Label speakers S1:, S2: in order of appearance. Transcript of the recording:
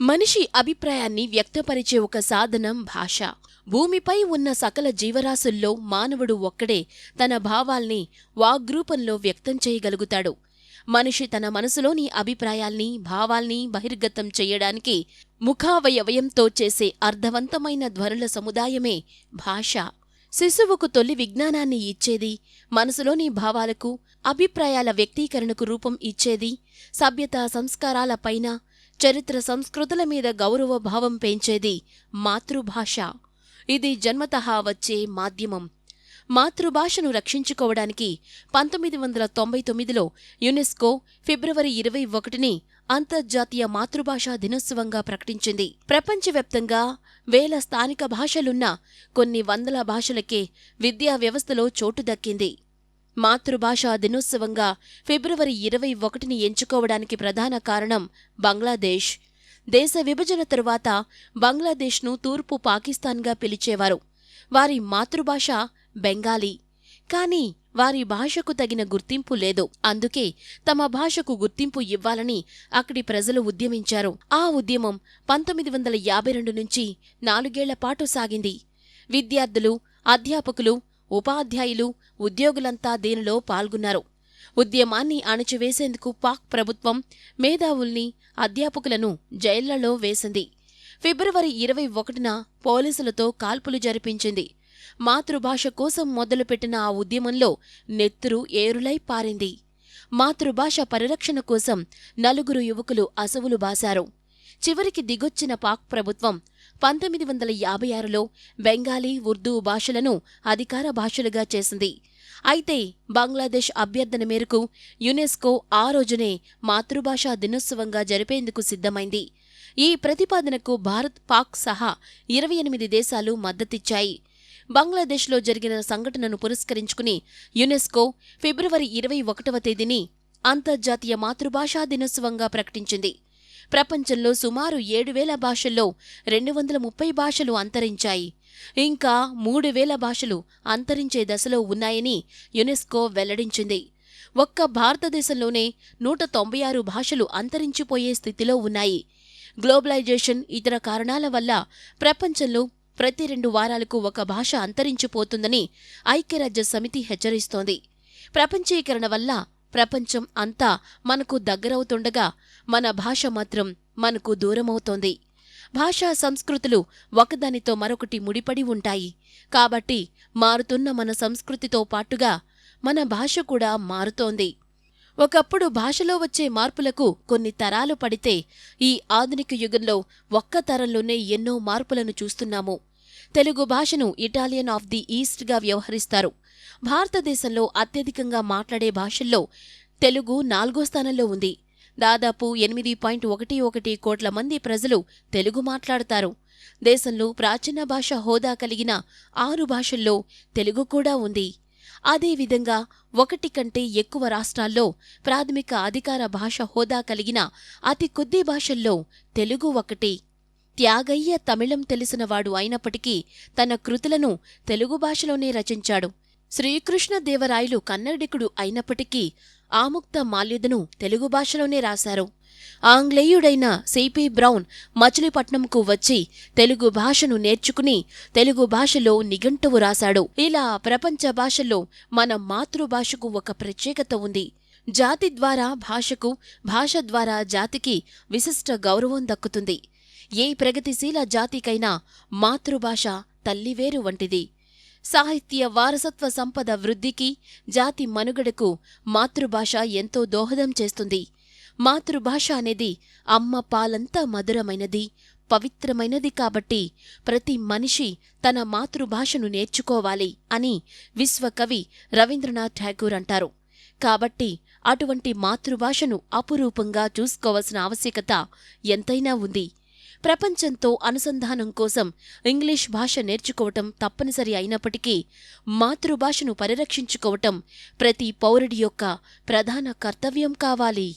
S1: మనిషి అభిప్రాయాన్ని వ్యక్తపరిచే ఒక సాధనం భాష. భూమిపై ఉన్న సకల జీవరాశుల్లో మానవుడు ఒక్కడే తన భావాల్ని వాగ్రూపంలో వ్యక్తం చేయగలుగుతాడు. మనిషి తన మనసులోని అభిప్రాయాల్ని, భావాల్ని బహిర్గతం చెయ్యడానికి ముఖావయవయంతో చేసే అర్థవంతమైన ధ్వనుల సముదాయమే భాష. శిశువుకు తొలి విజ్ఞానాన్ని ఇచ్చేది, మనసులోని భావాలకు, అభిప్రాయాల వ్యక్తీకరణకు రూపం ఇచ్చేది, సభ్యతా సంస్కారాలపైన, చరిత్ర సంస్కృతుల మీద గౌరవభావం పెంచేది మాతృభాష. ఇది జన్మతహా వచ్చే మాధ్యమం. మాతృభాషను రక్షించుకోవడానికి 1999లో యునెస్కో ఫిబ్రవరి 21ని అంతర్జాతీయ మాతృభాషా దినోత్సవంగా ప్రకటించింది. ప్రపంచవ్యాప్తంగా వేల స్థానిక భాషలున్న కొన్ని వందల భాషలకే విద్యా వ్యవస్థలో చోటు దక్కింది. మాతృభాషా దినోత్సవంగా ఫిబ్రవరి 21ని ఎంచుకోవడానికి ప్రధాన కారణం బంగ్లాదేశ్. దేశ విభజన తరువాత బంగ్లాదేశ్ను తూర్పు పాకిస్తాన్గా పిలిచేవారు. వారి మాతృభాష బెంగాలీ. కాని వారి భాషకు తగిన గుర్తింపు లేదు. అందుకే తమ భాషకు గుర్తింపు ఇవ్వాలని అక్కడి ప్రజలు ఉద్యమించారు. ఆ ఉద్యమం 1952 నుంచి 4 ఏళ్లపాటు సాగింది. విద్యార్థులు, అధ్యాపకులు, ఉపాధ్యాయులు, ఉద్యోగులంతా దీనిలో పాల్గొన్నారు. ఉద్యమాన్ని అణచివేసేందుకు పాక్ ప్రభుత్వం మేధావుల్ని, అధ్యాపకులను జైళ్లలో వేసింది. ఫిబ్రవరి 21న పోలీసులతో కాల్పులు జరిపించింది. మాతృభాష కోసం మొదలుపెట్టిన ఆ ఉద్యమంలో నెత్తురు ఏరులై పారింది. మాతృభాష పరిరక్షణ కోసం 4 యువకులు అసువులు బాశారు. చివరికి దిగొచ్చిన పాక్ ప్రభుత్వం 1956లో బెంగాలీ, ఉర్దూ భాషలను అధికార భాషలుగా చేసింది. అయితే బంగ్లాదేశ్ అభ్యర్థన మేరకు యునెస్కో ఆ రోజునే మాతృభాషా దినోత్సవంగా జరిపేందుకు సిద్ధమైంది. ఈ ప్రతిపాదనకు భారత్, పాక్ సహా 28 దేశాలు మద్దతిచ్చాయి. బంగ్లాదేశ్లో జరిగిన సంఘటనను పురస్కరించుకుని యునెస్కో ఫిబ్రవరి 21వ తేదీని అంతర్జాతీయ మాతృభాషా దినోత్సవంగా ప్రకటించింది. ప్రపంచంలో సుమారు 7,000 భాషల్లో 230 భాషలు అంతరించాయి. ఇంకా 3,000 భాషలు అంతరించే దశలో ఉన్నాయని యునెస్కో వెల్లడించింది. ఒక్క భారతదేశంలోనే 196 భాషలు అంతరించిపోయే స్థితిలో ఉన్నాయి. గ్లోబలైజేషన్, ఇతర కారణాల వల్ల ప్రపంచంలో ప్రతి 2 వారాలకు ఒక భాష అంతరించిపోతుందని ఐక్యరాజ్యసమితి హెచ్చరిస్తోంది. ప్రపంచీకరణ వల్ల ప్రపంచం అంతా మనకు దగ్గరవుతుండగా మన భాష మాత్రం మనకు దూరమవుతోంది. భాషా సంస్కృతులు ఒకదానితో మరొకటి ముడిపడి ఉంటాయి. కాబట్టి మారుతున్న మన సంస్కృతితో పాటుగా మన భాష కూడా మారుతోంది. ఒకప్పుడు భాషలో వచ్చే మార్పులకు కొన్ని తరాలు పడితే, ఈ ఆధునిక యుగంలో ఒక్క తరంలోనే ఎన్నో మార్పులను చూస్తున్నాము. తెలుగు భాషను ఇటాలియన్ ఆఫ్ ది ఈస్ట్గా వ్యవహరిస్తారు. భారతదేశంలో అత్యధికంగా మాట్లాడే భాషల్లో తెలుగు 4వ స్థానంలో ఉంది. దాదాపు 8.11 కోట్ల మంది ప్రజలు తెలుగు మాట్లాడతారు. దేశంలో ప్రాచీన భాష హోదా కలిగిన 6 భాషల్లో తెలుగు కూడా ఉంది. అదేవిధంగా 1 కంటే ఎక్కువ రాష్ట్రాల్లో ప్రాథమిక అధికార భాష హోదా కలిగిన అతి కొద్ది భాషల్లో తెలుగు ఒకటి. త్యాగయ్య తమిళం తెలిసినవాడు అయినప్పటికీ తన కృతులను తెలుగు భాషలోనే రచించాడు. శ్రీకృష్ణదేవరాయలు కన్నడికుడు అయినప్పటికీ ఆముక్త మాల్యదను తెలుగు భాషలోనే రాశారు. ఆంగ్లేయుడైన సిపి బ్రౌన్ మచిలీపట్నంకు వచ్చి తెలుగు భాషను నేర్చుకుని తెలుగు భాషలో నిఘంటువు రాశాడు. ఇలా ప్రపంచ భాషల్లో మన మాతృభాషకు ఒక ప్రత్యేకత ఉంది. జాతి ద్వారా భాషకు, భాష ద్వారా జాతికి విశిష్ట గౌరవం దక్కుతుంది. ఏ ప్రగతిశీల జాతికైనా మాతృభాష తల్లివేరు వంటిది. సాహిత్య వారసత్వ సంపద వృద్ధికి, జాతి మనుగడకు మాతృభాష ఎంతో దోహదం చేస్తుంది. మాతృభాష అనేది అమ్మ పాలంత మధురమైనది, పవిత్రమైనది. కాబట్టి ప్రతి మనిషి తన మాతృభాషను నేర్చుకోవాలి అని విశ్వకవి రవీంద్రనాథ్ ఠాగూర్ అంటారు. కాబట్టి అటువంటి మాతృభాషను అపురూపంగా చూసుకోవాల్సిన ఆవశ్యకత ఎంతైనా ఉంది. ప్రపంచంతో అనుసంధానం కోసం ఇంగ్లీష్ భాష నేర్చుకోవటం తప్పనిసరి అయినప్పటికీ మాతృభాషను పరిరక్షించుకోవటం ప్రతి పౌరుడి యొక్క ప్రధాన కర్తవ్యం కావాలి.